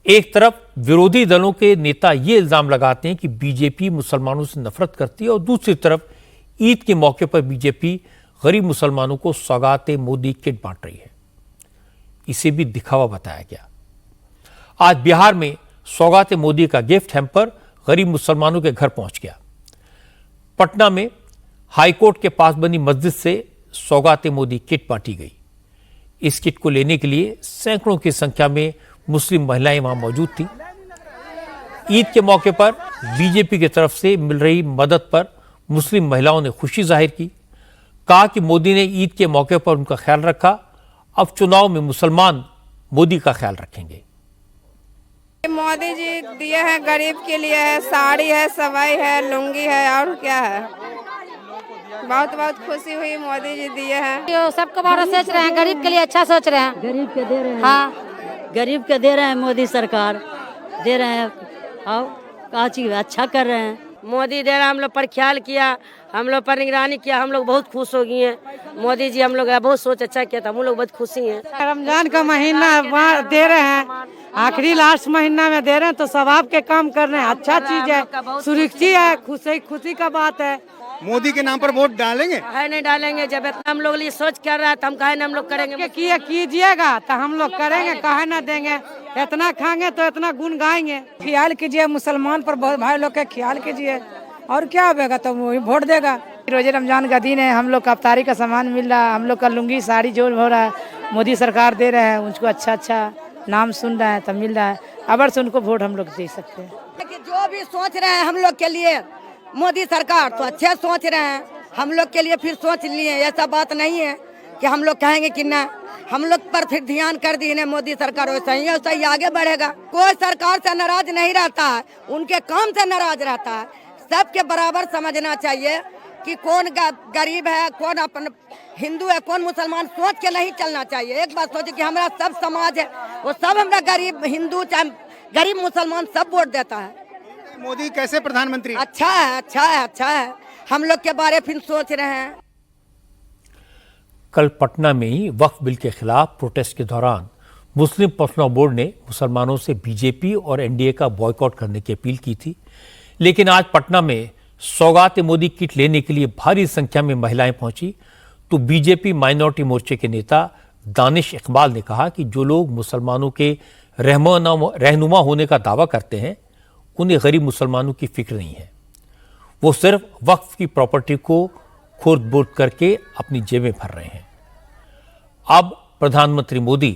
एक तरफ विरोधी दलों के नेता ये इल्जाम लगाते हैं कि बीजेपी मुसलमानों से नफरत करती है और दूसरी तरफ ईद के मौके पर बीजेपी गरीब मुसलमानों को सौगाते मोदी किट बांट रही है। इसे भी दिखावा बताया गया। आज बिहार में सौगाते मोदी का गिफ्ट हैम्पर गरीब मुसलमानों के घर पहुंच गया। पटना में हाईकोर्ट के पास बनी मस्जिद से सौगाते मोदी किट बांटी गई। इस किट को लेने के लिए सैकड़ों की संख्या में मुस्लिम महिलाएं वहां मौजूद थी। ईद के मौके पर बीजेपी की तरफ से मिल रही मदद पर मुस्लिम महिलाओं ने खुशी जाहिर की। कहा कि मोदी ने ईद के मौके पर उनका ख्याल रखा, अब चुनाव में मुसलमान मोदी का ख्याल रखेंगे। मोदी जी दिए हैं, गरीब के लिए है, साड़ी है, सवाई है, लुंगी है, और क्या है। बहुत बहुत खुशी हुई, मोदी जी दिए हैं। सबको बारे सोच रहे हैं, गरीब के लिए अच्छा सोच रहे हैं। गरीब के दे रहे हैं। हाँ, गरीब के दे रहे हैं, मोदी सरकार दे रहे हैं। आओ का चीज अच्छा कर रहे हैं। मोदी दे रहा, हम लोग पर ख्याल किया, हम लोग पर निगरानी किया, हम लोग बहुत खुश हो गए हैं। मोदी जी हम लोग बहुत सोच अच्छा किया था, हम लोग बहुत खुशी हैं। रमजान का महीना दे रहे हैं, आखिरी लास्ट महीना में दे रहे हैं, तो सवाब के काम कर रहे हैं। अच्छा चीज है, सुरक्षित है, खुशी का बात है। मोदी के नाम पर वोट डालेंगे? है नहीं डालेंगे, जब इतना हम लोग लिए सोच कर रहा है तो हम कहे ना हम लोग करेंगे। कीजिएगा तो हम लोग करेंगे, कहे ना देंगे। इतना खाएंगे तो इतना गुण गाएंगे। ख्याल कीजिए, मुसलमान पर बहुत भाई लोग का ख्याल कीजिए, और क्या होगा तो वही वोट देगा। रोजे रमजान का दिन है, हम लोग का अफ्तारी का सामान मिल रहा है, हम लोग का लुंगी साड़ी जो हो रहा है मोदी सरकार दे रहे हैं, उनको अच्छा अच्छा नाम सुन रहा है तो मिल रहा है। अबर से उनको वोट हम लोग दे सकते हैं। जो भी सोच रहे हैं हम लोग के लिए मोदी सरकार, तो अच्छे सोच रहे हैं। हम लोग के लिए फिर सोच लिए, ऐसा बात नहीं है कि हम लोग कहेंगे कि ना, हम लोग पर फिर ध्यान कर दिए मोदी सरकार, वैसा ही आगे बढ़ेगा। कोई सरकार से नाराज नहीं रहता है, उनके काम से नाराज रहता है। सबके बराबर समझना चाहिए कि कौन गरीब है, कौन अपन हिंदू है, कौन मुसलमान, सोच के नहीं चलना चाहिए। एक बात सोचे कि हमारा सब समाज है, वो सब हमारा गरीब हिंदू चाहे गरीब मुसलमान सब वोट देता है। मोदी कैसे प्रधानमंत्री? अच्छा है, अच्छा है, अच्छा है। हम लोग के बारे फिर सोच रहे हैं। कल पटना में ही वक्फ बिल के खिलाफ प्रोटेस्ट के दौरान मुस्लिम पर्सनल बोर्ड ने मुसलमानों से बीजेपी और एनडीए का बॉयकॉट करने की अपील की थी। लेकिन आज पटना में सौगाते मोदी किट लेने के लिए भारी संख्या में महिलाएं पहुंची तो बीजेपी माइनॉरिटी मोर्चे के नेता दानिश इकबाल ने कहा कि जो लोग मुसलमानों के रहनुमा होने का दावा करते हैं उन्हें गरीब मुसलमानों की फिक्र नहीं है। वो सिर्फ वक्फ की प्रॉपर्टी को खुर्द-बुर्द करके अपनी जेबें भर रहे हैं। अब प्रधानमंत्री मोदी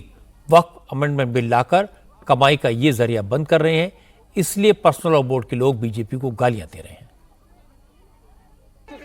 वक्फ अमेंडमेंट बिल लाकर कमाई का ये जरिया बंद कर रहे हैं, इसलिए पर्सनल बोर्ड के लोग बीजेपी को गालियां दे रहे हैं।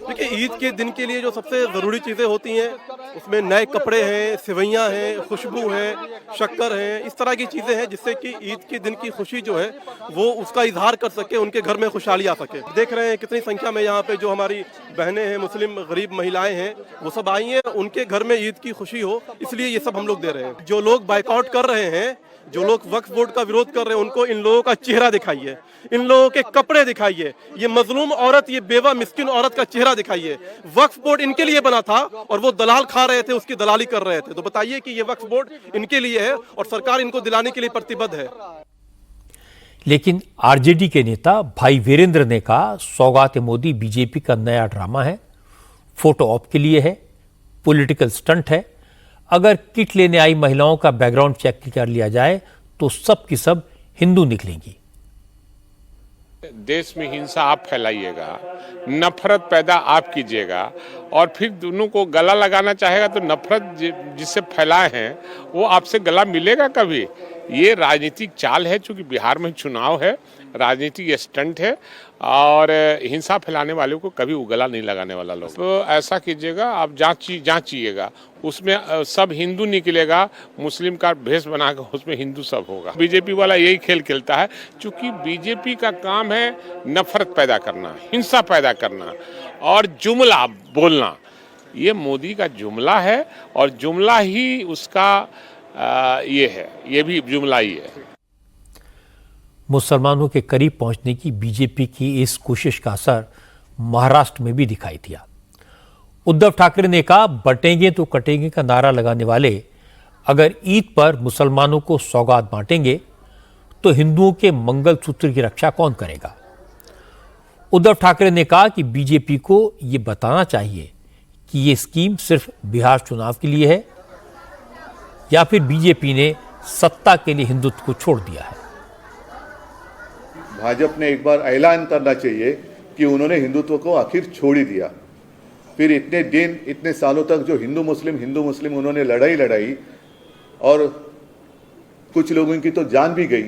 देखिए, ईद के दिन के लिए जो सबसे ज़रूरी चीज़ें होती हैं उसमें नए कपड़े हैं, सेवइयाँ हैं, खुशबू है, शक्कर है, इस तरह की चीज़ें हैं जिससे कि ईद के दिन की खुशी जो है वो उसका इजहार कर सके, उनके घर में खुशहाली आ सके। देख रहे हैं कितनी संख्या में यहाँ पे जो हमारी बहनें हैं, मुस्लिम गरीब महिलाएं हैं, वो सब आई हैं, उनके घर में ईद की खुशी हो, इसलिए ये सब हम लोग दे रहे हैं। जो लोग बाइकआउट कर रहे हैं, जो लोग वक्फ बोर्ड का विरोध कर रहे हैं, उनको इन लोगों का चेहरा दिखाइए, इन लोगों के कपड़े दिखाइए, ये मजलूम औरत, ये बेवा मिस्किन औरत का चेहरा दिखाइए। वक्फ बोर्ड इनके लिए बना था और वो दलाल खा रहे थे, उसकी दलाली कर रहे थे। तो बताइए कि ये वक्फ बोर्ड इनके लिए है और सरकार इनको दिलाने के लिए प्रतिबद्ध है। लेकिन आरजेडी के नेता भाई वीरेंद्र ने कहा सौगाते मोदी बीजेपी का नया ड्रामा है, फोटो ऑप के लिए है, पॉलिटिकल स्टंट है। अगर किट लेने आई महिलाओं का बैकग्राउंड चेक कर लिया जाए तो सब की सब हिंदू निकलेंगी। देश में हिंसा आप फैलाइएगा, नफरत पैदा आप कीजिएगा और फिर दोनों को गला लगाना चाहेगा तो नफरत जिससे फैलाए हैं वो आपसे गला मिलेगा कभी? ये राजनीतिक चाल है, चूंकि बिहार में चुनाव है, राजनीतिक स्टंट है और हिंसा फैलाने वालों को कभी उगला नहीं लगाने वाला लोग। तो ऐसा कीजिएगा, आप जांचिएगा, उसमें सब हिंदू निकलेगा, मुस्लिम का भेष बनाकर उसमें हिंदू सब होगा। बीजेपी वाला यही खेल खेलता है, क्योंकि बीजेपी का काम है नफरत पैदा करना, हिंसा पैदा करना और जुमला बोलना। ये मोदी का जुमला है और जुमला ही उसका ये है, ये भी जुमला ही है। मुसलमानों के करीब पहुंचने की बीजेपी की इस कोशिश का असर महाराष्ट्र में भी दिखाई दिया। उद्धव ठाकरे ने कहा बटेंगे तो कटेंगे का नारा लगाने वाले अगर ईद पर मुसलमानों को सौगात बांटेंगे तो हिंदुओं के मंगलसूत्र की रक्षा कौन करेगा? उद्धव ठाकरे ने कहा कि बीजेपी को यह बताना चाहिए कि ये स्कीम सिर्फ बिहार चुनाव के लिए है या फिर बीजेपी ने सत्ता के लिए हिंदुत्व को छोड़ दिया है। भाजपा ने एक बार ऐलान करना चाहिए कि उन्होंने हिंदुत्व को आखिर छोड़ ही दिया। फिर इतने दिन इतने सालों तक जो हिंदू मुस्लिम उन्होंने लड़ाई और कुछ लोगों की तो जान भी गई,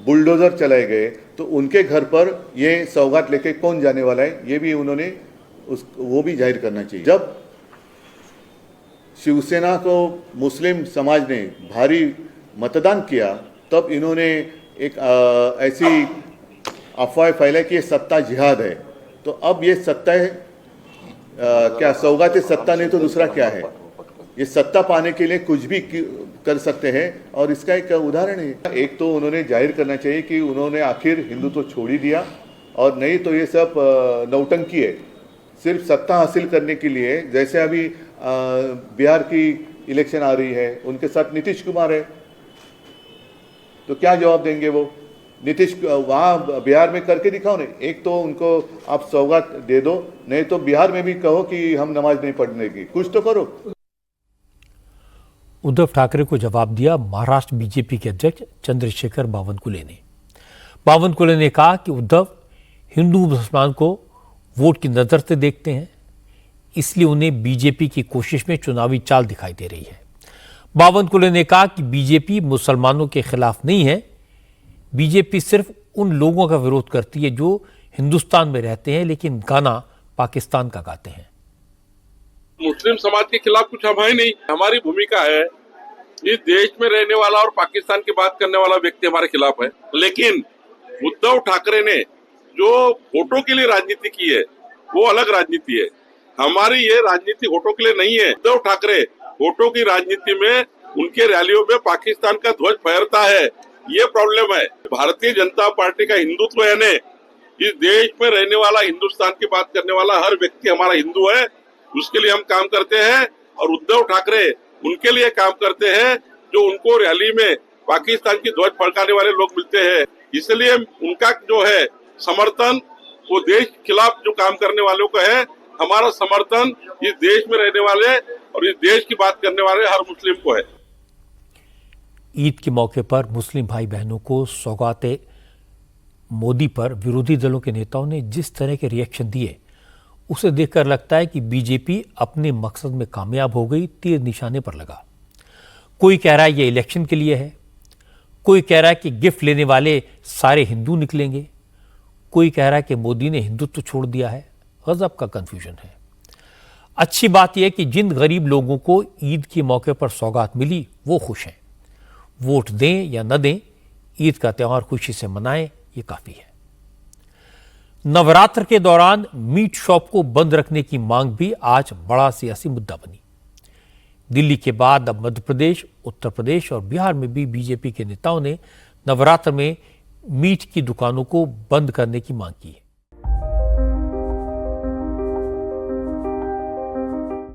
बुलडोजर चलाए गए, तो उनके घर पर ये सौगात लेके कौन जाने वाला है, ये भी उन्होंने वो भी जाहिर करना चाहिए। जब शिवसेना को मुस्लिम समाज ने भारी मतदान किया तब इन्होंने एक ऐसी अफवाह फैलाई कि ये सत्ता जिहाद है। तो अब ये सत्ता है क्या सौगात सत्ता नहीं तो दूसरा क्या है? ये सत्ता पाने के लिए कुछ भी कर सकते हैं और इसका एक उदाहरण है। एक तो उन्होंने जाहिर करना चाहिए कि उन्होंने आखिर हिंदुत्व छोड़ ही दिया और नहीं तो ये सब नौटंकी है, सिर्फ सत्ता हासिल करने के लिए। जैसे अभी बिहार की इलेक्शन आ रही है, उनके साथ नीतीश कुमार है, तो क्या जवाब देंगे वो? नीतीश वहाँ बिहार में करके दिखाओ ना। एक तो उनको आप सौगात दे दो, नहीं तो बिहार में भी कहो कि हम नमाज नहीं पढ़ने की, कुछ तो करो। उद्धव ठाकरे को जवाब दिया महाराष्ट्र बीजेपी के अध्यक्ष चंद्रशेखर बावनकुले ने। बावनकुले ने कहा कि उद्धव हिंदू मुसलमान को वोट की नजर से देखते हैं, इसलिए उन्हें बीजेपी की कोशिश में चुनावी चाल दिखाई दे रही है। बावनकुले ने कहा कि बीजेपी मुसलमानों के खिलाफ नहीं है, बीजेपी सिर्फ उन लोगों का विरोध करती है जो हिंदुस्तान में रहते हैं लेकिन गाना पाकिस्तान का गाते हैं। मुस्लिम समाज के खिलाफ कुछ हम है नहीं। हमारी भूमिका है इस देश में रहने वाला और पाकिस्तान की बात करने वाला व्यक्ति हमारे खिलाफ है। लेकिन उद्धव ठाकरे ने जो वोटों के लिए राजनीति की है वो अलग राजनीति है। हमारी ये राजनीति वोटों के लिए नहीं है। उद्धव ठाकरे वोटों की राजनीति में उनके रैलियों में पाकिस्तान का ध्वज फहरता है, ये प्रॉब्लम है। भारतीय जनता पार्टी का हिंदुत्व यानी इस देश में रहने वाला, हिंदुस्तान की बात करने वाला हर व्यक्ति हमारा हिंदू है, उसके लिए हम काम करते हैं। और उद्धव ठाकरे उनके लिए काम करते हैं जो उनको रैली में पाकिस्तान की ध्वज फड़काने वाले लोग मिलते हैं। इसलिए उनका जो है समर्थन वो देश के खिलाफ जो काम करने वालों का है। हमारा समर्थन इस देश में रहने वाले और इस देश की बात करने वाले हर मुस्लिम को है। ईद के मौके पर मुस्लिम भाई बहनों को सौगाते मोदी पर विरोधी दलों के नेताओं ने जिस तरह के रिएक्शन दिए, उसे देखकर लगता है कि बीजेपी अपने मकसद में कामयाब हो गई, तीर निशाने पर लगा। कोई कह रहा है ये इलेक्शन के लिए है, कोई कह रहा है कि गिफ्ट लेने वाले सारे हिंदू निकलेंगे, कोई कह रहा है कि मोदी ने हिंदुत्व छोड़ दिया है। गजब का कंफ्यूजन है। अच्छी बात यह कि जिन गरीब लोगों को ईद के मौके पर सौगात मिली वो खुश हैं। वोट दें या न दें, ईद का त्यौहार खुशी से मनाएं, ये काफी है। नवरात्र के दौरान मीट शॉप को बंद रखने की मांग भी आज बड़ा सियासी मुद्दा बनी। दिल्ली के बाद अब मध्य प्रदेश, उत्तर प्रदेश और बिहार में भी बीजेपी के नेताओं ने नवरात्र में मीट की दुकानों को बंद करने की मांग की है।